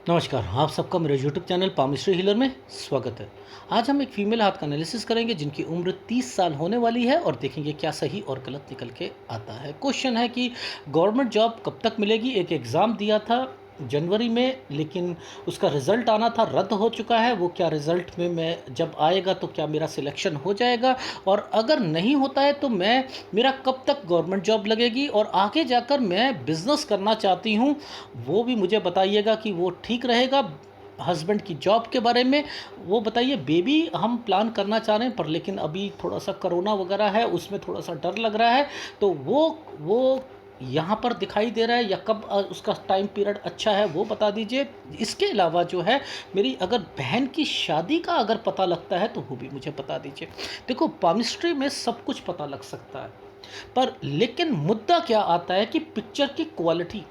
नमस्कार, आप सबका मेरे यूट्यूब चैनल पामिस्ट्री हीलर में स्वागत है। आज हम एक फीमेल हाथ का एनालिसिस करेंगे जिनकी उम्र 30 साल होने वाली है और देखेंगे क्या सही और गलत निकल के आता है। क्वेश्चन है कि गवर्नमेंट जॉब कब तक मिलेगी। एक एग्ज़ाम दिया था जनवरी में, लेकिन उसका रिज़ल्ट आना था, रद्द हो चुका है। वो क्या रिज़ल्ट में मैं जब आएगा तो क्या मेरा सिलेक्शन हो जाएगा, और अगर नहीं होता है तो मेरा कब तक गवर्नमेंट जॉब लगेगी, और आगे जाकर मैं बिज़नेस करना चाहती हूँ, वो भी मुझे बताइएगा कि वो ठीक रहेगा। हस्बैंड की जॉब के बारे में वो बताइए। बेबी हम प्लान करना चाह रहे हैं, पर लेकिन अभी थोड़ा सा कोरोना वगैरह है, उसमें थोड़ा सा डर लग रहा है। तो वो यहाँ पर दिखाई दे रहा है, या कब उसका टाइम पीरियड अच्छा है वो बता दीजिए। इसके अलावा जो है, मेरी अगर बहन की शादी का अगर पता लगता है तो वो भी मुझे बता दीजिए। देखो, पामिस्ट्री में सब कुछ पता लग सकता है, पर लेकिन मुद्दा क्या आता है कि पिक्चर की क्वालिटी।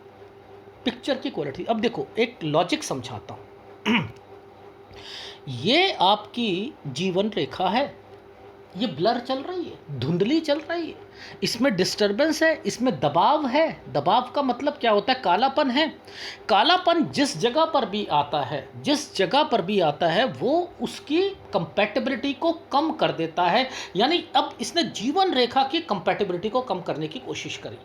अब देखो, एक लॉजिक समझाता हूँ। ये आपकी जीवन रेखा है, ये ब्लर चल रही है, धुंधली चल रही है, इसमें डिस्टरबेंस है, इसमें दबाव है। दबाव का मतलब क्या होता है? कालापन है। कालापन जिस जगह पर भी आता है वो उसकी कंपैटिबिलिटी को कम कर देता है। यानी अब इसने जीवन रेखा की कंपैटिबिलिटी को कम करने की कोशिश करी।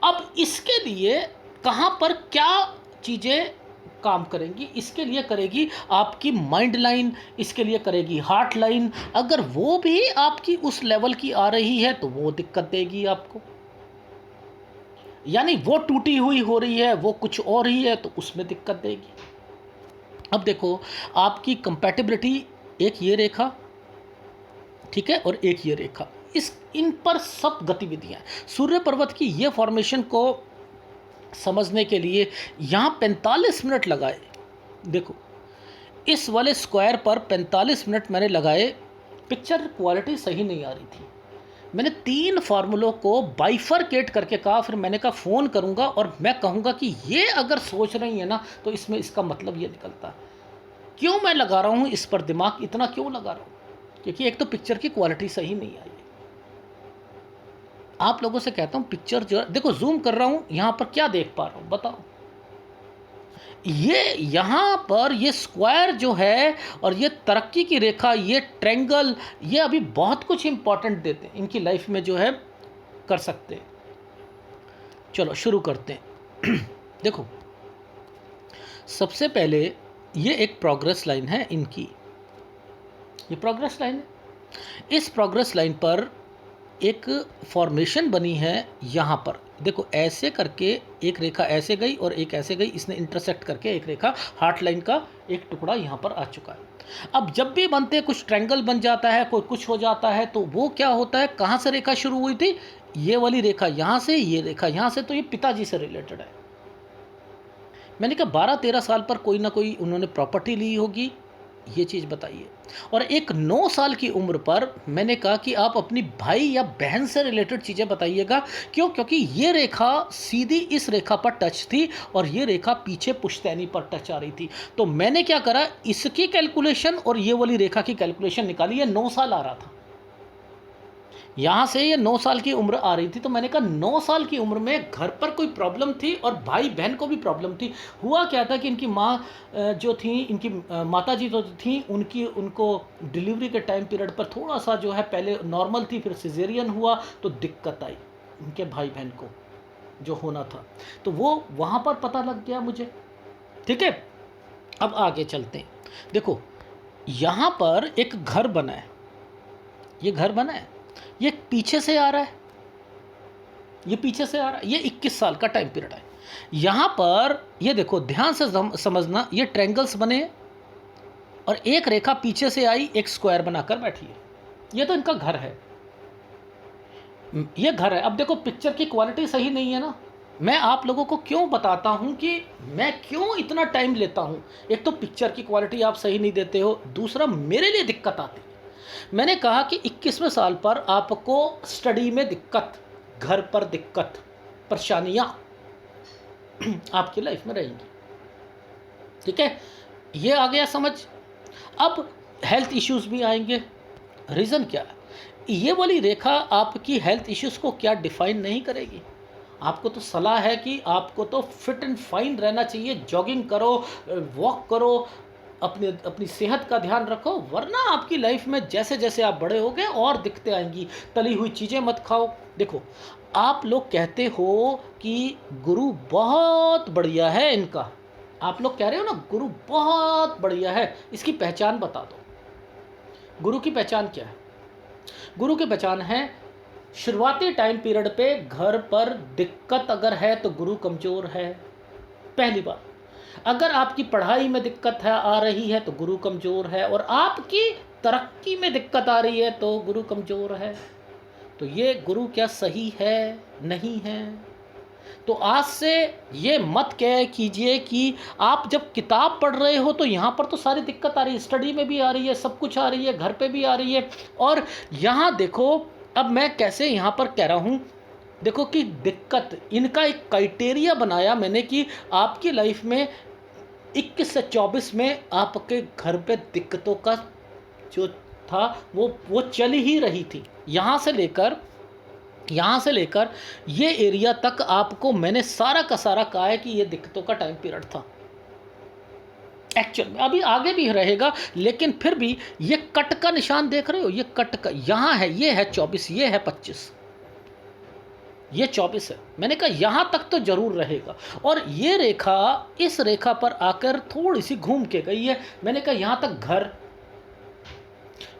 अब इसके लिए कहाँ पर क्या चीज़ें काम करेंगी? इसके लिए करेगी आपकी माइंड लाइन, इसके लिए करेगी हार्ट लाइन। अगर वो भी आपकी उस लेवल की आ रही है तो वो दिक्कत देगी आपको। यानी वो टूटी हुई हो रही है, वो कुछ और ही है, तो उसमें दिक्कत देगी। अब देखो, आपकी कंपैटिबिलिटी, एक ये रेखा, ठीक है, और एक ये रेखा, इस इन पर सब गतिविधियां सूर्य पर्वत की ये फॉर्मेशन को समझने के लिए यहाँ 45 मिनट लगाए। देखो, इस वाले स्क्वायर पर 45 मिनट मैंने लगाए। पिक्चर क्वालिटी सही नहीं आ रही थी। मैंने 3 फार्मूलों को बाइफरकेट करके कहा, फिर मैंने कहा फ़ोन करूँगा और मैं कहूँगा कि ये अगर सोच रही है ना, तो इसमें इसका मतलब ये निकलता है। क्यों मैं लगा रहा हूँ इस पर दिमाग, इतना क्यों लगा रहा हूँ? क्योंकि एक तो पिक्चर की क्वालिटी सही नहीं आई है। आप लोगों से कहता हूँ, पिक्चर जो देखो, जूम कर रहा हूँ, यहाँ पर क्या देख पा रहा हूँ बताओ? ये यहाँ पर ये स्क्वायर जो है, और ये तरक्की की रेखा, ये ट्रेंगल, ये अभी बहुत कुछ इंपॉर्टेंट देते हैं इनकी लाइफ में, जो है कर सकते हैं। चलो शुरू करते हैं। देखो, सबसे पहले ये एक प्रोग्रेस लाइन है इनकी, ये प्रोग्रेस लाइन है। इस प्रोग्रेस लाइन पर एक फॉर्मेशन बनी है। यहाँ पर देखो, ऐसे करके एक रेखा ऐसे गई और एक ऐसे गई, इसने इंटरसेक्ट करके एक रेखा, हार्ट लाइन का एक टुकड़ा यहाँ पर आ चुका है। अब जब भी बनते हैं, कुछ ट्रायंगल बन जाता है, कोई कुछ हो जाता है, तो वो क्या होता है, कहाँ से रेखा शुरू हुई थी? ये वाली रेखा यहाँ से, ये रेखा यहाँ से, तो ये पिताजी से रिलेटेड है। मैंने कहा 12-13 साल पर कोई ना कोई उन्होंने प्रॉपर्टी ली होगी, ये चीज़ बताइए। और एक 9 साल की उम्र पर मैंने कहा कि आप अपनी भाई या बहन से रिलेटेड चीज़ें बताइएगा। क्यों? क्योंकि ये रेखा सीधी इस रेखा पर टच थी, और ये रेखा पीछे पुश्तैनी पर टच आ रही थी। तो मैंने क्या करा, इसकी कैलकुलेशन और ये वाली रेखा की कैलकुलेशन निकाली। ये 9 साल आ रहा था, यहाँ से ये 9 साल की उम्र आ रही थी। तो मैंने कहा 9 साल की उम्र में घर पर कोई प्रॉब्लम थी, और भाई बहन को भी प्रॉब्लम थी। हुआ क्या था कि इनकी माँ जो थी, इनकी माता जी जो थी, उनको डिलीवरी के टाइम पीरियड पर थोड़ा सा जो है, पहले नॉर्मल थी, फिर सिजेरियन हुआ, तो दिक्कत आई इनके भाई बहन को जो होना था। तो वो वहाँ पर पता लग गया मुझे। ठीक है, अब आगे चलते हैं। देखो, यहाँ पर एक घर बना है, ये घर बना है, ये पीछे से आ रहा है, ये पीछे से आ रहा है, ये 21 साल का टाइम पीरियड है। यहाँ पर ये देखो, ध्यान से समझना, ये ट्रायंगल्स बने हैं, और एक रेखा पीछे से आई, एक स्क्वायर बनाकर बैठी है। ये तो इनका घर है, ये घर है। अब देखो, पिक्चर की क्वालिटी सही नहीं है ना। मैं आप लोगों को क्यों बताता हूँ कि मैं क्यों इतना टाइम लेता हूँ। एक तो पिक्चर की क्वालिटी आप सही नहीं देते हो, दूसरा मेरे लिए दिक्कत आती है। मैंने कहा कि 21वें साल पर आपको स्टडी में दिक्कत, घर पर दिक्कत, परेशानियाँ आपकी लाइफ में रहेंगी। ठीक है, ये आ गया समझ। अब हेल्थ इश्यूज भी आएंगे। रीज़न क्या है? ये वाली रेखा आपकी हेल्थ इश्यूज को क्या डिफाइन नहीं करेगी? आपको तो सलाह है कि आपको तो फिट एंड फाइन रहना चाहिए, जॉगिंग करो, वॉक करो, अपनी अपनी सेहत का ध्यान रखो, वरना आपकी लाइफ में जैसे जैसे आप बड़े होगे और दिक्कतें आएंगी। तली हुई चीज़ें मत खाओ। देखो, आप लोग कहते हो कि गुरु बहुत बढ़िया है इनका, आप लोग कह रहे हो ना गुरु बहुत बढ़िया है, इसकी पहचान बता दो। गुरु की पहचान क्या है? गुरु की पहचान है, शुरुआती टाइम पीरियड पे घर पर दिक्कत अगर है तो गुरु कमज़ोर है, पहली बात। अगर आपकी पढ़ाई में दिक्कत है आ रही है तो गुरु कमज़ोर है, और आपकी तरक्की में दिक्कत आ रही है तो गुरु कमज़ोर है। तो ये गुरु क्या सही है? नहीं है। तो आज से ये मत कह कीजिए कि आप जब किताब पढ़ रहे हो तो यहाँ पर तो सारी दिक्कत आ रही है, स्टडी में भी आ रही है, सब कुछ आ रही है, घर पे भी आ रही है। और यहाँ देखो, अब मैं कैसे यहाँ पर कह रहा हूँ, देखो कि दिक्कत, इनका एक क्राइटेरिया बनाया मैंने कि आपकी लाइफ में 21 से 24 में आपके घर पे दिक्कतों का जो था वो चल ही रही थी। यहाँ से लेकर ये एरिया तक आपको मैंने सारा का सारा कहा है कि ये दिक्कतों का टाइम पीरियड था। एक्चुअल में अभी आगे भी रहेगा, लेकिन फिर भी ये कट का निशान देख रहे हो, ये कट का यहाँ है, ये है 24, ये है 25, ये 24 है। मैंने कहा यहाँ तक तो जरूर रहेगा। और ये रेखा इस रेखा पर आकर थोड़ी सी घूम के गई है। मैंने कहा यहाँ तक घर,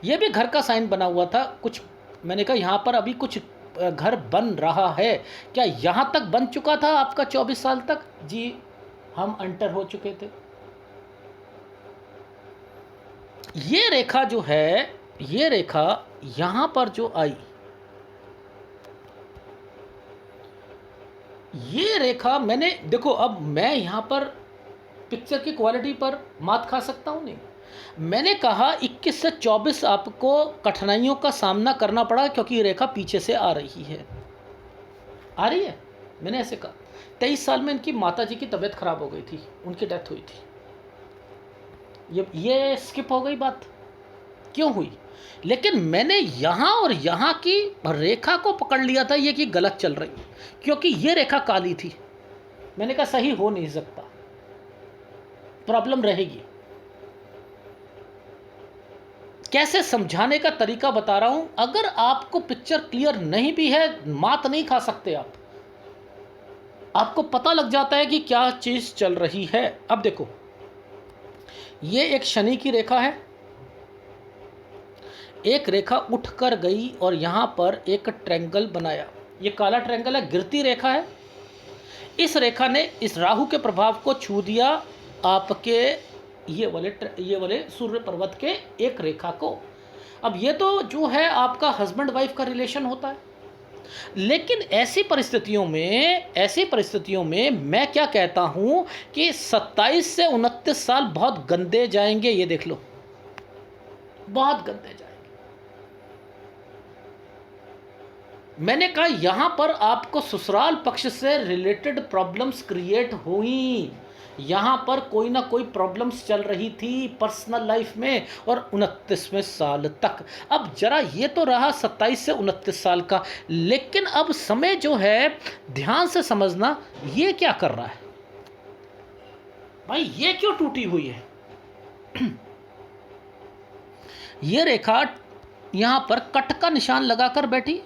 ये भी घर का साइन बना हुआ था कुछ। मैंने कहा यहाँ पर अभी कुछ घर बन रहा है। क्या यहाँ तक बन चुका था आपका 24 साल तक? जी, हम अंटर हो चुके थे। ये रेखा जो है, ये रेखा यहाँ पर जो आई, ये रेखा मैंने, देखो अब मैं यहाँ पर पिक्चर की क्वालिटी पर मात खा सकता हूँ नहीं। मैंने कहा 21 से 24 आपको कठिनाइयों का सामना करना पड़ा क्योंकि ये रेखा पीछे से आ रही है, आ रही है। मैंने ऐसे कहा 23 साल में इनकी माता जी की तबीयत खराब हो गई थी, उनकी डेथ हुई थी। ये स्किप हो गई बात, क्यों हुई? लेकिन मैंने यहाँ और यहाँ की रेखा को पकड़ लिया था ये कि गलत चल रही, क्योंकि ये रेखा काली थी। मैंने कहा सही हो नहीं सकता, प्रॉब्लम रहेगी। कैसे समझाने का तरीका बता रहा हूं। अगर आपको पिक्चर क्लियर नहीं भी है, मात नहीं खा सकते आप, आपको पता लग जाता है कि क्या चीज चल रही है। अब देखो, ये एक शनि की रेखा है, एक रेखा उठकर गई और यहां पर एक ट्रायंगल बनाया। ये काला ट्रायंगल है, गिरती रेखा है। इस रेखा ने इस राहु के प्रभाव को छू दिया आपके ये वाले सूर्य पर्वत के एक रेखा को। अब ये तो जो है आपका हस्बैंड वाइफ का रिलेशन होता है। लेकिन ऐसी परिस्थितियों में मैं क्या कहता हूं कि 27 से 29 साल बहुत गंदे जाएंगे। ये देख लो, बहुत गंदे जाएंगे। मैंने कहा यहां पर आपको ससुराल पक्ष से रिलेटेड प्रॉब्लम्स क्रिएट हुई। यहाँ पर कोई ना कोई प्रॉब्लम्स चल रही थी पर्सनल लाइफ में, और 29वें साल तक। अब जरा ये तो रहा 27 से 29 साल का, लेकिन अब समय जो है ध्यान से समझना, ये क्या कर रहा है भाई, ये क्यों टूटी हुई है? ये रेखा यहाँ पर कट का निशान लगाकर बैठी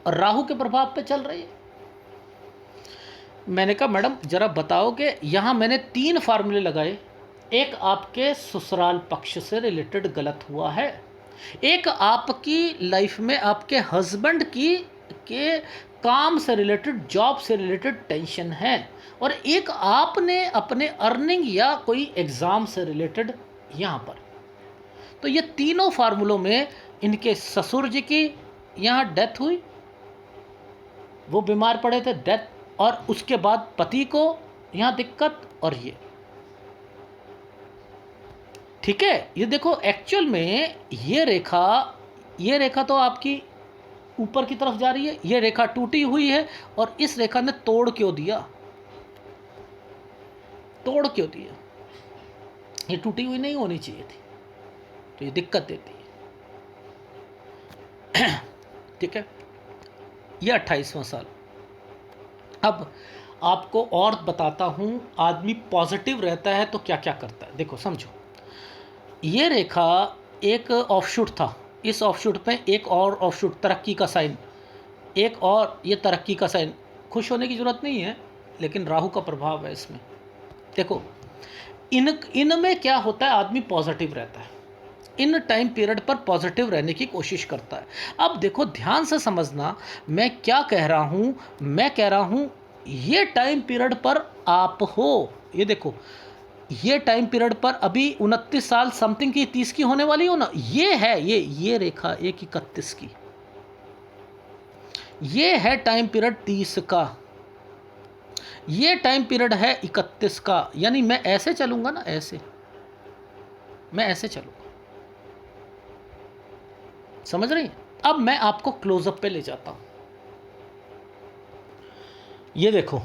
और राहु के प्रभाव पे चल रही है। मैंने कहा मैडम जरा बताओगे, यहाँ मैंने 3 फार्मूले लगाए। एक आपके ससुराल पक्ष से रिलेटेड गलत हुआ है, एक आपकी लाइफ में आपके हस्बैंड की के काम से रिलेटेड, जॉब से रिलेटेड टेंशन है, और एक आपने अपने अर्निंग या कोई एग्ज़ाम से रिलेटेड यहाँ पर। तो ये तीनों फार्मूलों में इनके ससुर जी की यहाँ डेथ हुई, वो बीमार पड़े थे, डेथ, और उसके बाद पति को यहाँ दिक्कत, और ये ठीक है। ये देखो एक्चुअल में ये रेखा तो आपकी ऊपर की तरफ जा रही है, ये रेखा टूटी हुई है, और इस रेखा ने तोड़ क्यों दिया? तोड़ क्यों दिया? ये टूटी हुई नहीं होनी चाहिए थी, तो ये दिक्कत देती है। ठीक है, ये 28वां साल, अब आपको और बताता हूँ, आदमी पॉजिटिव रहता है तो क्या क्या करता है। देखो समझो, ये रेखा एक ऑफशूट था, इस ऑफशूट पे एक और ऑफशूट, तरक्की का साइन, एक और ये तरक्की का साइन। खुश होने की ज़रूरत नहीं है, लेकिन राहु का प्रभाव है इसमें। देखो इनमें क्या होता है, आदमी पॉजिटिव रहता है, इन टाइम पीरियड पर पॉजिटिव रहने की कोशिश करता है। अब देखो ध्यान से समझना, मैं क्या कह रहा हूँ। मैं कह रहा हूँ ये टाइम पीरियड पर आप हो, ये देखो ये टाइम पीरियड पर अभी 29 साल समथिंग की 30 की होने वाली हो ना, ये है ये रेखा एक 31 की, ये है टाइम पीरियड 30 का, ये टाइम पीरियड है 31 का। यानी मैं ऐसे चलूंगा ना, ऐसे मैं ऐसे चलूंगा, समझ रही हैं? अब मैं आपको क्लोजअप पे ले जाता हूं। ये देखो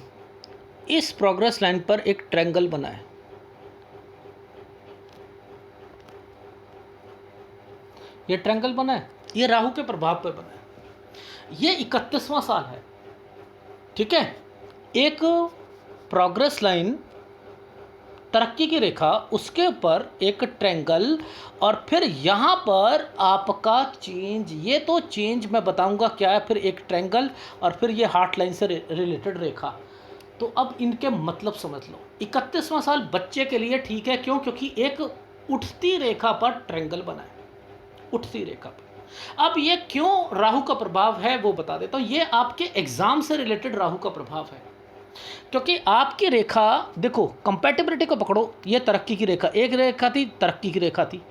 इस प्रोग्रेस लाइन पर एक ट्रायंगल बना है, ये ट्रायंगल बना है, ये राहु के प्रभाव पर बना है, ये 31वां साल है, ठीक है। एक प्रोग्रेस लाइन, तरक्की की रेखा, उसके ऊपर एक ट्रायंगल, और फिर यहाँ पर आपका चेंज, ये तो चेंज मैं बताऊंगा क्या है, फिर एक ट्रायंगल, और फिर ये हार्ट लाइन से रिलेटेड रेखा। तो अब इनके मतलब समझ लो। 31वां साल बच्चे के लिए ठीक है, क्यों? क्योंकि एक उठती रेखा पर ट्रायंगल बना है, उठती रेखा पर। अब ये क्यों राहु का प्रभाव है वो बता देता हूँ। ये आपके एग्जाम से रिलेटेड राहु का प्रभाव है, क्योंकि आपकी रेखा, देखो कंपैटिबिलिटी को पकड़ो, ये तरक्की की रेखा, एक रेखा थी तरक्की की रेखा थी,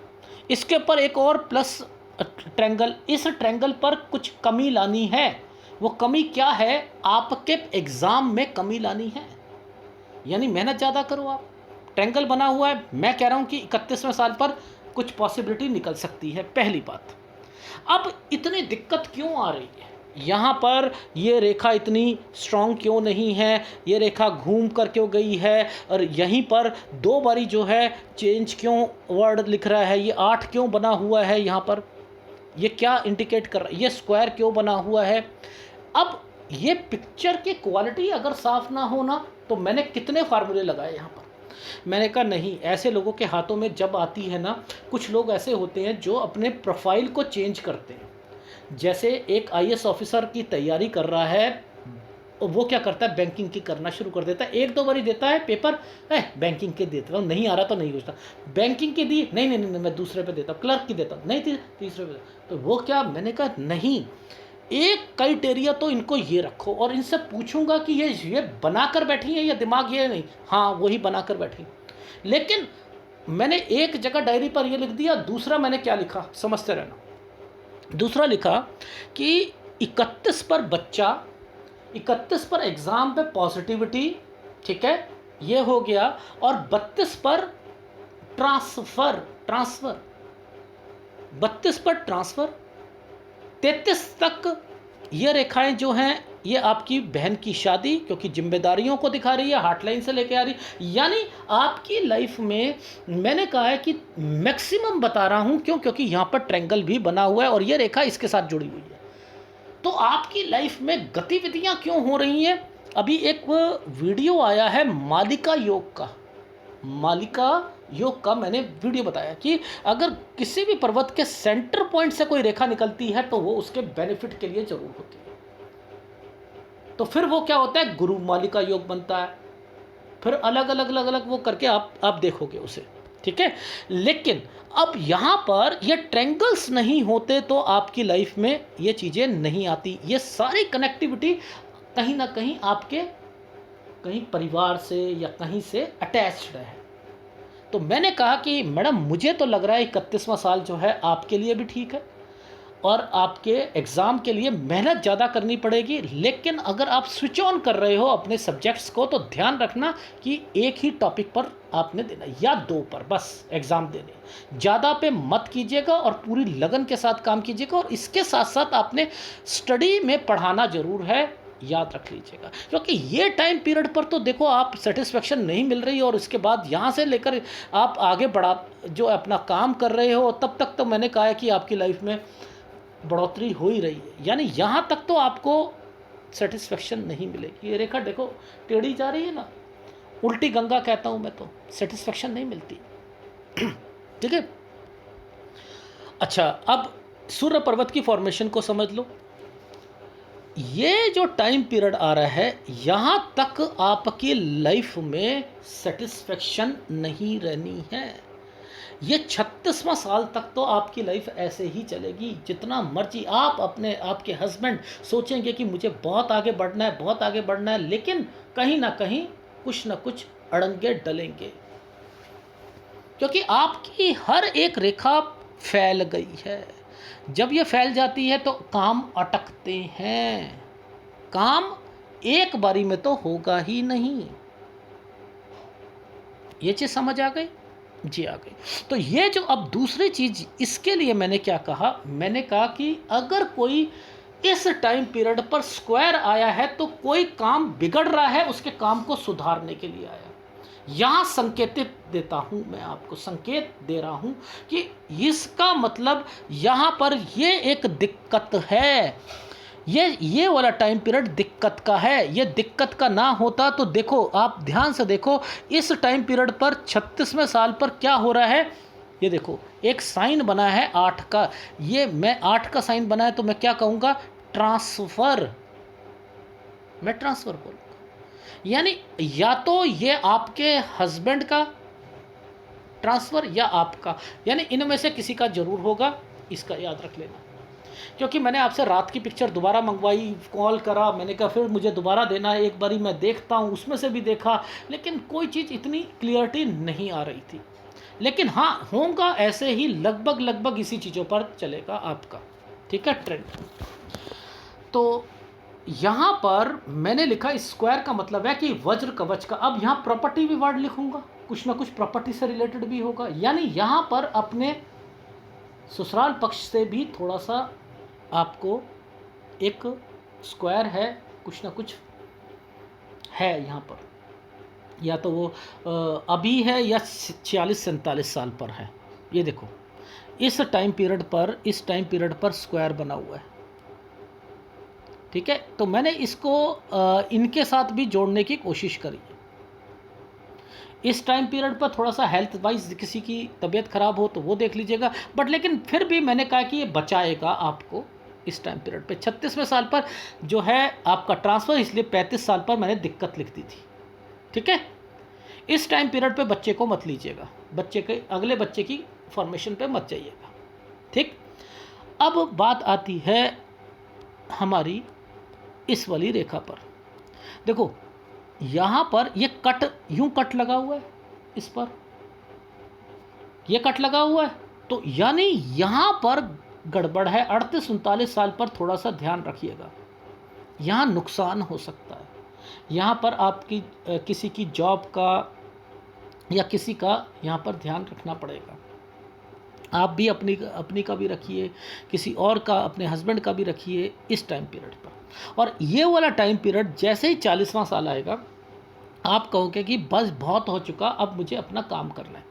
इसके ऊपर एक और प्लस ट्रायंगल, इस ट्रायंगल पर कुछ कमी लानी है। वो कमी क्या है? आपके एग्जाम में कमी लानी है, यानी मेहनत ज़्यादा करो आप। ट्रायंगल बना हुआ है, मैं कह रहा हूँ कि 31वें साल पर कुछ पॉसिबिलिटी निकल सकती है, पहली बात। अब इतनी दिक्कत क्यों आ रही है यहाँ पर? ये रेखा इतनी स्ट्रांग क्यों नहीं है? ये रेखा घूम कर क्यों गई है? और यहीं पर दो बारी जो है चेंज क्यों वर्ड लिख रहा है? ये 8 क्यों बना हुआ है यहाँ पर? ये क्या इंडिकेट कर रहा है? ये स्क्वायर क्यों बना हुआ है? अब ये पिक्चर की क्वालिटी अगर साफ ना हो ना, तो मैंने कितने फार्मूले लगाए यहाँ पर। मैंने कहा नहीं, ऐसे लोगों के हाथों में जब आती है ना, कुछ लोग ऐसे होते हैं जो अपने प्रोफाइल को चेंज करते हैं। जैसे एक आईएएस ऑफिसर की तैयारी कर रहा है, और वो क्या करता है, बैंकिंग की करना शुरू कर देता है। एक दो बारी देता है पेपर, बैंकिंग के देता हूँ, नहीं आ रहा तो नहीं पूछता। बैंकिंग की दी, नहीं नहीं नहीं, मैं दूसरे पे देता हूँ। क्लर्क की देता हूँ, नहीं तीसरे पे। तो वो क्या, मैंने कहा नहीं, एक क्राइटेरिया तो इनको ये रखो, और इनसे पूछूंगा कि ये बना कर बैठी है या दिमाग ये नहीं। हाँ वही बना कर बैठी। लेकिन मैंने एक जगह डायरी पर ये लिख दिया, दूसरा मैंने क्या लिखा समझते रहना। दूसरा लिखा कि 31 पर बच्चा, 31 पर एग्ज़ाम पे पॉजिटिविटी, ठीक है, ये हो गया। और 32 पर ट्रांसफ़र, 32 पर ट्रांसफ़र, 33 तक ये रेखाएं जो हैं, ये आपकी बहन की शादी, क्योंकि जिम्मेदारियों को दिखा रही है, हार्टलाइन से लेके आ रही। यानी आपकी लाइफ में मैंने कहा है कि मैक्सिमम बता रहा हूं, क्यों? क्योंकि यहाँ पर ट्रायंगल भी बना हुआ है और ये रेखा इसके साथ जुड़ी हुई है। तो आपकी लाइफ में गतिविधियाँ क्यों हो रही हैं? अभी एक वीडियो आया है मालिका योग का, मालिका योग का मैंने वीडियो बताया कि अगर किसी भी पर्वत के सेंटर पॉइंट से कोई रेखा निकलती है तो वो उसके बेनिफिट के लिए जरूर होती है। तो फिर वो क्या होता है, गुरु मालिका योग बनता है। फिर अलग अलग अलग अलग वो करके आप देखोगे उसे, ठीक है। लेकिन अब यहाँ पर ये ट्रायंगल्स नहीं होते तो आपकी लाइफ में ये चीज़ें नहीं आती। ये सारी कनेक्टिविटी कहीं ना कहीं आपके कहीं परिवार से या कहीं से अटैच्ड है। तो मैंने कहा कि मैडम मुझे तो लग रहा है 31वां साल जो है आपके लिए भी ठीक है, और आपके एग्ज़ाम के लिए मेहनत ज़्यादा करनी पड़ेगी। लेकिन अगर आप स्विच ऑन कर रहे हो अपने सब्जेक्ट्स को, तो ध्यान रखना कि एक ही टॉपिक पर आपने देना या दो पर बस एग्ज़ाम देने, ज़्यादा पे मत कीजिएगा और पूरी लगन के साथ काम कीजिएगा। और इसके साथ साथ आपने स्टडी में पढ़ाना ज़रूर है, याद रख लीजिएगा। क्योंकि ये टाइम पीरियड पर तो देखो आप सेटिस्फेक्शन नहीं मिल रही, और इसके बाद यहाँ से लेकर आप आगे बढ़ा जो अपना काम कर रहे हो, तब तक तो मैंने कहा है कि आपकी लाइफ में बढ़ोतरी हो ही रही है। यानी यहाँ तक तो आपको सेटिस्फेक्शन नहीं मिलेगी। ये रेखा देखो टेढ़ी जा रही है ना, उल्टी गंगा कहता हूँ मैं तो, सेटिस्फेक्शन नहीं मिलती। ठीक है। अच्छा, अब सूर्य पर्वत की फॉर्मेशन को समझ लो। ये जो टाइम पीरियड आ रहा है, यहाँ तक आपकी लाइफ में सेटिस्फेक्शन नहीं रहनी है। ये 36वां साल तक तो आपकी लाइफ ऐसे ही चलेगी। जितना मर्जी आप अपने आपके हस्बैंड सोचेंगे कि मुझे बहुत आगे बढ़ना है, बहुत आगे बढ़ना है, लेकिन कहीं ना कहीं कुछ ना कुछ अड़ंगे डलेंगे, क्योंकि आपकी हर एक रेखा फैल गई है। जब ये फैल जाती है तो काम अटकते हैं, काम एक बारी में तो होगा ही नहीं। ये चीज़ समझ आ गई? जी आ गई। तो ये जो अब दूसरी चीज़, इसके लिए मैंने क्या कहा, मैंने कहा कि अगर कोई इस टाइम पीरियड पर स्क्वायर आया है तो कोई काम बिगड़ रहा है, उसके काम को सुधारने के लिए आया। यहाँ संकेतित देता हूँ, मैं आपको संकेत दे रहा हूँ कि इसका मतलब यहाँ पर ये एक दिक्कत है, ये वाला टाइम पीरियड दिक्कत का है। ये दिक्कत का ना होता तो देखो, आप ध्यान से देखो इस टाइम पीरियड पर 36वें साल पर क्या हो रहा है। ये देखो एक साइन बना है 8 का, ये मैं 8 का साइन बना है तो मैं क्या कहूँगा, ट्रांसफ़र। मैं ट्रांसफ़र बोलूँगा, यानी या तो ये आपके हस्बैंड का ट्रांसफ़र या आपका, यानी इनमें से किसी का जरूर होगा, इसका याद रख लेना। क्योंकि मैंने आपसे रात की पिक्चर दोबारा मंगवाई, कॉल करा, मैंने कहा फिर मुझे दोबारा देना है, एक बारी मैं देखता हूँ, उसमें से भी देखा, लेकिन कोई चीज़ इतनी क्लियरिटी नहीं आ रही थी। लेकिन हाँ, होगा ऐसे ही लगभग इसी चीज़ों पर चलेगा आपका, ठीक है, ट्रेंड। तो यहाँ पर मैंने लिखा स्क्वायर का मतलब है कि वज्र कवच का। अब यहाँ प्रॉपर्टी भी वर्ड लिखूंगा, कुछ ना कुछ प्रॉपर्टी से रिलेटेड भी होगा, यानी यहाँ पर अपने ससुराल पक्ष से भी थोड़ा सा आपको एक स्क्वायर है, कुछ ना कुछ है यहाँ पर, या तो वो अभी है या 46-47 साल पर है। ये देखो इस टाइम पीरियड पर स्क्वायर बना हुआ है, ठीक है। तो मैंने इसको इनके साथ भी जोड़ने की कोशिश करी। इस टाइम पीरियड पर थोड़ा सा हेल्थ वाइज किसी की तबीयत ख़राब हो तो वो देख लीजिएगा, बट लेकिन फिर भी मैंने कहा कि ये बचाएगा आपको इस टाइम पीरियड पे। 36वें साल पर जो है आपका ट्रांसफ़र, इसलिए 35 साल पर मैंने दिक्कत लिख दी थी, ठीक है। इस टाइम पीरियड पे बच्चे को मत लीजिएगा, बच्चे के अगले बच्चे की फॉर्मेशन पे मत जाइएगा, ठीक। अब बात आती है हमारी इस वाली रेखा पर। देखो यहाँ पर ये कट, यूं कट लगा हुआ है, इस पर ये कट लगा हुआ है, तो यानी यहाँ पर गड़बड़ है। 38-39 साल पर थोड़ा सा ध्यान रखिएगा, यहाँ नुकसान हो सकता है। यहाँ पर आपकी किसी की जॉब का या किसी का यहाँ पर ध्यान रखना पड़ेगा। आप भी अपनी का भी रखिए, किसी और का, अपने हस्बैंड का भी रखिए इस टाइम पीरियड पर। और ये वाला टाइम पीरियड जैसे ही 40वां साल आएगा, आप कहोगे कि बस बहुत हो चुका, अब मुझे अपना काम करना है।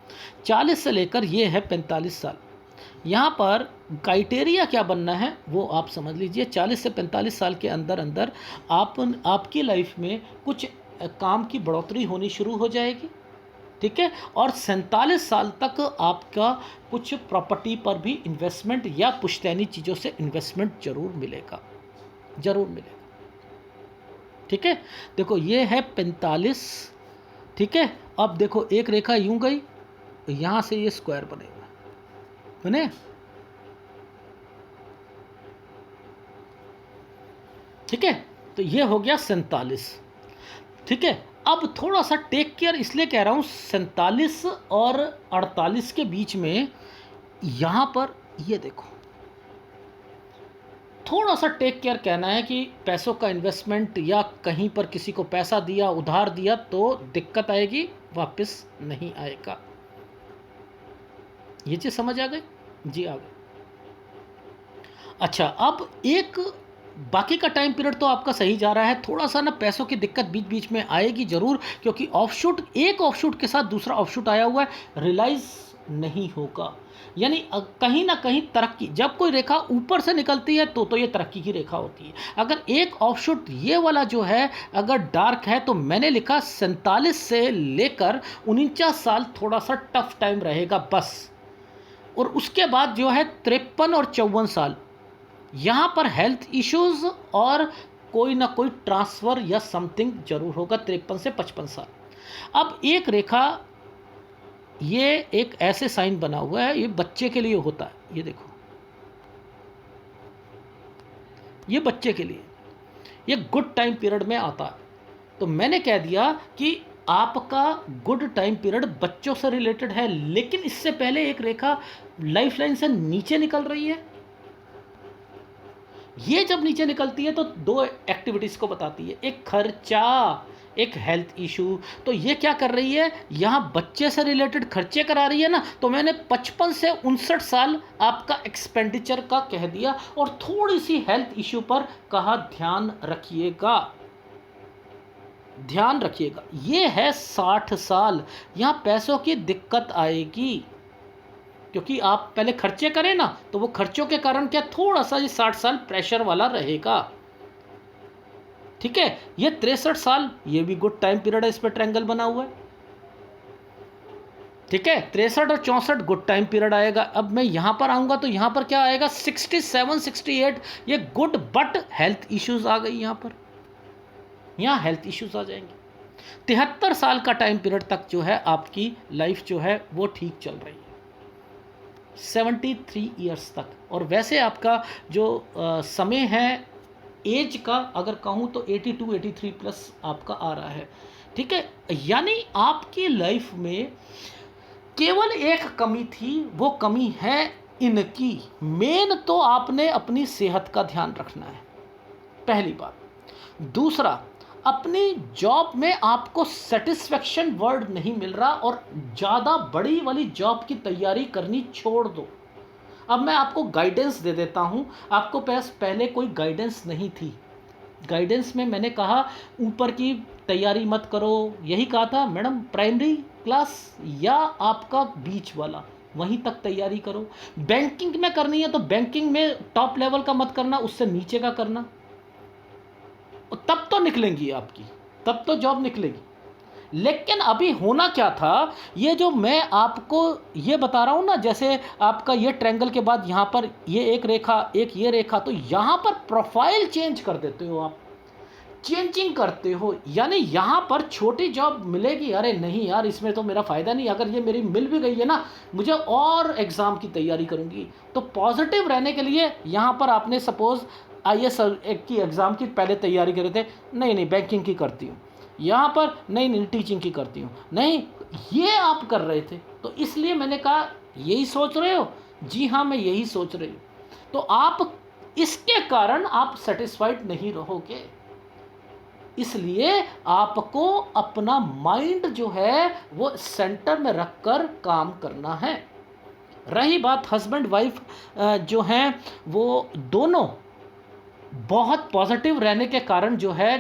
40 से लेकर ये है 45 साल, यहाँ पर क्राइटेरिया क्या बनना है वो आप समझ लीजिए। 40 से 45 साल के अंदर अंदर आपकी लाइफ में कुछ काम की बढ़ोतरी होनी शुरू हो जाएगी, ठीक है। और 47 साल तक आपका कुछ प्रॉपर्टी पर भी इन्वेस्टमेंट या पुश्तैनी चीज़ों से इन्वेस्टमेंट जरूर मिलेगा, ठीक है। देखो ये है 45, ठीक है। अब देखो एक रेखा यूं गई, यहाँ से ये स्क्वायर बनेगा, बने, ठीक है। तो ये हो गया 47, ठीक है। अब थोड़ा सा टेक केयर इसलिए कह रहा हूँ, 47 और 48 के बीच में यहाँ पर ये देखो थोड़ा सा टेक केयर कहना है कि पैसों का इन्वेस्टमेंट या कहीं पर किसी को पैसा दिया, उधार दिया तो दिक्कत आएगी, वापस नहीं आएगा। ये चीज़ समझ आ गई? जी आ गई। अच्छा, अब एक बाकी का टाइम पीरियड तो आपका सही जा रहा है, थोड़ा सा ना पैसों की दिक्कत बीच बीच में आएगी ज़रूर, क्योंकि ऑफशूट, एक ऑफशूट के साथ दूसरा ऑफशूट आया हुआ है, रिलाइज नहीं होगा। यानी कहीं ना कहीं तरक्की, जब कोई रेखा ऊपर से निकलती है तो ये तरक्की की रेखा होती है। अगर एक ऑफशूट ये वाला जो है अगर डार्क है, तो मैंने लिखा 47 से लेकर 49 साल थोड़ा सा टफ टाइम रहेगा बस। और उसके बाद जो है 53 और 54 साल, यहाँ पर हेल्थ इश्यूज और कोई ना कोई ट्रांसफ़र या समथिंग जरूर होगा। 53 से 55 साल। अब एक रेखा, ये एक ऐसे साइन बना हुआ है, ये बच्चे के लिए होता है। ये देखो, ये बच्चे के लिए, ये गुड टाइम पीरियड में आता है। तो मैंने कह दिया कि आपका गुड टाइम पीरियड बच्चों से रिलेटेड है। लेकिन इससे पहले एक रेखा लाइफ लाइन से नीचे निकल रही है। ये जब नीचे निकलती है तो दो एक्टिविटीज़ को बताती है, एक खर्चा, एक हेल्थ इशू। तो ये क्या कर रही है, यहाँ बच्चे से रिलेटेड खर्चे करा रही है ना। तो मैंने 55 से 59 साल आपका एक्सपेंडिचर का कह दिया, और थोड़ी सी हेल्थ इशू पर कहा ध्यान रखिएगा, ध्यान रखिएगा। ये है 60 साल, यहाँ पैसों की दिक्कत आएगी, क्योंकि आप पहले खर्चे करें ना, तो वो खर्चों के कारण क्या थोड़ा सा ये 60 साल प्रेशर वाला रहेगा। ठीक है, ये 63 साल, ये भी गुड टाइम पीरियड है, इस पर ट्रायंगल बना हुआ है। ठीक है, 63 और 64 गुड टाइम पीरियड आएगा। अब मैं यहां पर आऊंगा तो यहां पर क्या आएगा, 67 68, ये गुड, बट हेल्थ इश्यूज आ गई यहां पर, यहां हेल्थ इश्यूज आ जाएंगे। 73 साल का टाइम पीरियड तक जो है आपकी लाइफ जो है वो ठीक चल रही है, 73 ईयर्स तक। और वैसे आपका जो समय है एज का अगर कहूँ तो 82 83 प्लस आपका आ रहा है। ठीक है, यानी आपकी लाइफ में केवल एक कमी थी, वो कमी है इनकी। मेन तो आपने अपनी सेहत का ध्यान रखना है, पहली बात। दूसरा, अपनी जॉब में आपको सेटिस्फेक्शन वर्ड नहीं मिल रहा और ज़्यादा बड़ी वाली जॉब की तैयारी करनी छोड़ दो। अब मैं आपको गाइडेंस दे देता हूँ, आपको पास पहले कोई गाइडेंस नहीं थी। गाइडेंस में मैंने कहा ऊपर की तैयारी मत करो, यही कहा था मैडम, प्राइमरी क्लास या आपका बीच वाला वहीं तक तैयारी करो। बैंकिंग में करनी है तो बैंकिंग में टॉप लेवल का मत करना, उससे नीचे का करना, तब तो निकलेंगी आपकी, तब तो जॉब निकलेगी। लेकिन अभी होना क्या था, ये जो मैं आपको ये बता रहा हूँ ना, जैसे आपका ये ट्रायंगल के बाद यहाँ पर ये एक रेखा, एक ये रेखा, तो यहाँ पर प्रोफाइल चेंज कर देते हो आप, चेंजिंग करते हो। यानी यहाँ पर छोटी जॉब मिलेगी, अरे नहीं यार इसमें तो मेरा फ़ायदा नहीं, अगर ये मेरी मिल भी गई है ना, मुझे और एग्ज़ाम की तैयारी करूँगी। तो पॉजिटिव रहने के लिए यहाँ पर आपने सपोज़ IAS की एग्ज़ाम की पहले तैयारी करे थे, नहीं नहीं बैंकिंग की करती हूँ, यहाँ पर नहीं नहीं टीचिंग की करती हूँ, नहीं, ये आप कर रहे थे। तो इसलिए मैंने कहा यही सोच रहे हो, जी हाँ मैं यही सोच रही हूँ। तो आप इसके कारण आप सेटिस्फाइड नहीं रहोगे, इसलिए आपको अपना माइंड जो है वो सेंटर में रखकर काम करना है। रही बात हस्बैंड वाइफ जो हैं वो दोनों बहुत पॉजिटिव रहने के कारण जो है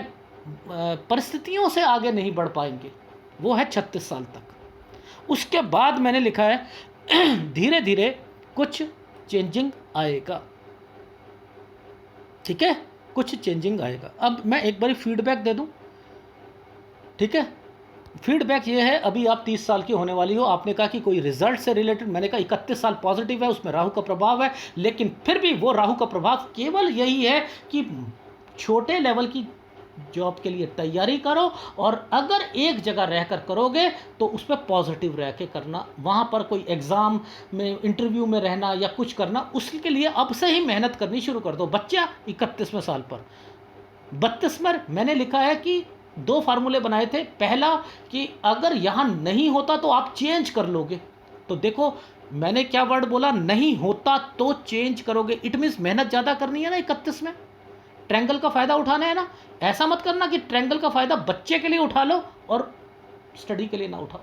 परिस्थितियों से आगे नहीं बढ़ पाएंगे, वो है 36 साल तक। उसके बाद मैंने लिखा है धीरे धीरे कुछ चेंजिंग आएगा। ठीक है, कुछ चेंजिंग आएगा। अब मैं एक बारी फीडबैक दे दूं, ठीक है। फीडबैक ये है, अभी आप 30 साल की होने वाली हो, आपने कहा कि कोई रिजल्ट से रिलेटेड, मैंने कहा 31 साल पॉजिटिव है, उसमें राहु का प्रभाव है, लेकिन फिर भी वो राहु का प्रभाव केवल यही है कि छोटे लेवल की जॉब के लिए तैयारी करो, और अगर एक जगह रहकर करोगे तो उस पर पॉजिटिव रह के करना, वहाँ पर कोई एग्ज़ाम में इंटरव्यू में रहना या कुछ करना, उसके लिए अब से ही मेहनत करनी शुरू कर दो। बच्चा 31वें साल पर, 32 में मैंने लिखा है कि 2 फार्मूले बनाए थे। पहला कि अगर यहाँ नहीं होता तो आप चेंज कर लोगे, तो देखो मैंने क्या वर्ड बोला, नहीं होता तो चेंज करोगे। इट मीन्स मेहनत ज़्यादा करनी है ना 31 में, ट्रायंगल का फ़ायदा उठाना है ना। ऐसा मत करना कि ट्रायंगल का फ़ायदा बच्चे के लिए उठा लो और स्टडी के लिए ना उठाओ,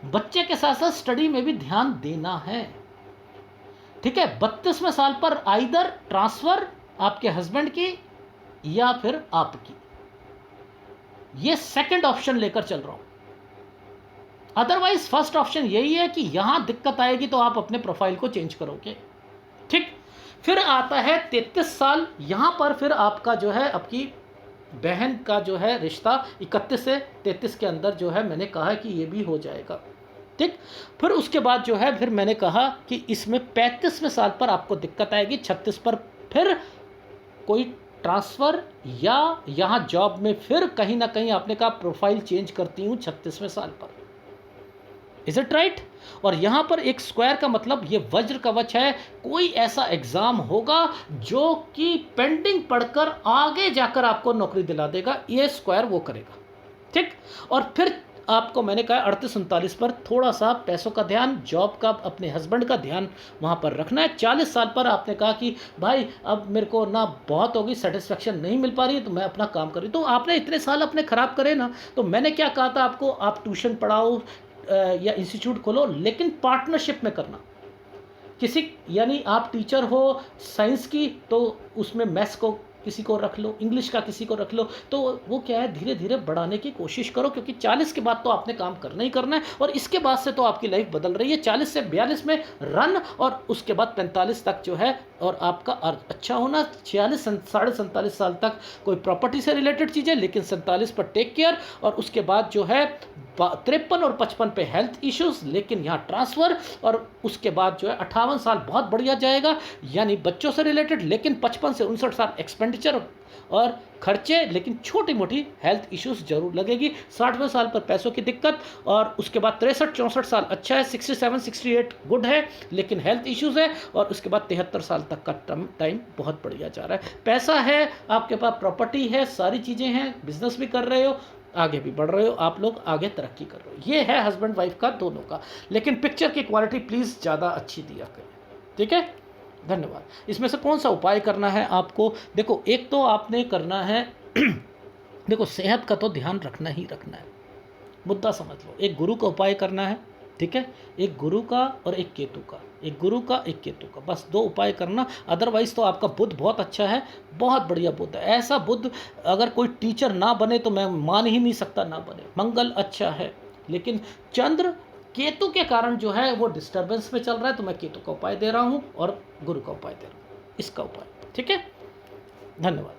बच्चे के साथ साथ स्टडी में भी ध्यान देना है। ठीक है, 32वें साल पर आइदर ट्रांसफ़र आपके हस्बैंड की या फिर आपकी, ये सेकंड ऑप्शन लेकर चल रहा हूं। अदरवाइज फर्स्ट ऑप्शन यही है कि यहाँ दिक्कत आएगी तो आप अपने प्रोफाइल को चेंज करोगे। ठीक। फिर आता है 33 साल, यहाँ पर फिर आपका जो है आपकी बहन का जो है रिश्ता 31 से 33 के अंदर जो है मैंने कहा कि ये भी हो जाएगा। ठीक। फिर उसके बाद जो है फिर मैंने कहा कि इसमें 35वें साल पर आपको दिक्कत आएगी, 36 पर फिर कोई ट्रांसफ़र या यहाँ जॉब में फिर कहीं ना कहीं आपने कहा प्रोफाइल चेंज करती हूँ 36वें साल पर। Is it right? और यहाँ पर एक स्क्वायर का मतलब ये वज्र कवच है, कोई ऐसा एग्ज़ाम होगा जो कि पेंडिंग पढ़कर आगे जाकर आपको नौकरी दिला देगा, ये स्क्वायर वो करेगा। ठीक। और फिर आपको मैंने कहा 38-39 पर थोड़ा सा पैसों का ध्यान, जॉब का, अपने हस्बैंड का ध्यान वहाँ पर रखना है। 40 साल पर आपने कहा कि भाई अब मेरे को ना बहुत होगी, सेटिस्फेक्शन नहीं मिल पा रही है, तो मैं अपना काम करूँ। तो आपने इतने साल अपने ख़राब करे ना, तो मैंने क्या कहा था आपको, आप ट्यूशन पढ़ाओ या इंस्टीट्यूट खोलो, लेकिन पार्टनरशिप में करना। किसी यानी आप टीचर हो साइंस की तो उसमें मैथ्स को किसी को रख लो, इंग्लिश का किसी को रख लो, तो वो क्या है धीरे धीरे बढ़ाने की कोशिश करो, क्योंकि 40 के बाद तो आपने काम करना ही करना है और इसके बाद से तो आपकी लाइफ बदल रही है। 40 से 42 में रन और उसके बाद 45 तक जो है और आपका अच्छा होना। 46 साढ़े 47 साल तक कोई प्रॉपर्टी से रिलेटेड चीज़ें, लेकिन 47 पर टेक केयर और उसके बाद जो है 53 और 55 पे हेल्थ इश्यूज, लेकिन यहाँ ट्रांसफ़र और उसके बाद जो है 58 साल बहुत बढ़िया जाएगा यानी बच्चों से रिलेटेड, लेकिन 55 से 59 साल एक्सपेंडिचर और खर्चे, लेकिन छोटी मोटी हेल्थ इश्यूज जरूर लगेगी। 60वें साल पर पैसों की दिक्कत और उसके बाद 63-64 साल अच्छा है, 67-68 गुड है, लेकिन हेल्थ इश्यूज है और उसके बाद 73 साल तक का टाइम बहुत बढ़िया जा रहा है। पैसा है आपके पास, प्रॉपर्टी है, सारी चीज़ें हैं, बिजनेस भी कर रहे हो, आगे भी बढ़ रहे हो, आप लोग आगे तरक्की कर रहे हो। ये है हस्बैंड वाइफ का दोनों का, लेकिन पिक्चर की क्वालिटी प्लीज़ ज़्यादा अच्छी दिया करें। ठीक है, धन्यवाद। इसमें से कौन सा उपाय करना है आपको? देखो एक तो आपने करना है देखो सेहत का तो ध्यान रखना ही रखना है, मुद्दा समझ लो। एक गुरु का उपाय करना है, ठीक है, एक गुरु का और एक केतु का, एक गुरु का एक केतु का, बस 2 उपाय करना। अदरवाइज तो आपका बुध बहुत अच्छा है, बहुत बढ़िया बुध है। ऐसा बुध अगर कोई टीचर ना बने तो मैं मान ही नहीं सकता ना बने। मंगल अच्छा है, लेकिन चंद्र केतु के कारण जो है वो डिस्टर्बेंस में चल रहा है, तो मैं केतु का उपाय दे रहा हूँ और गुरु का उपाय दे रहा हूँ, इसका उपाय। ठीक है, धन्यवाद।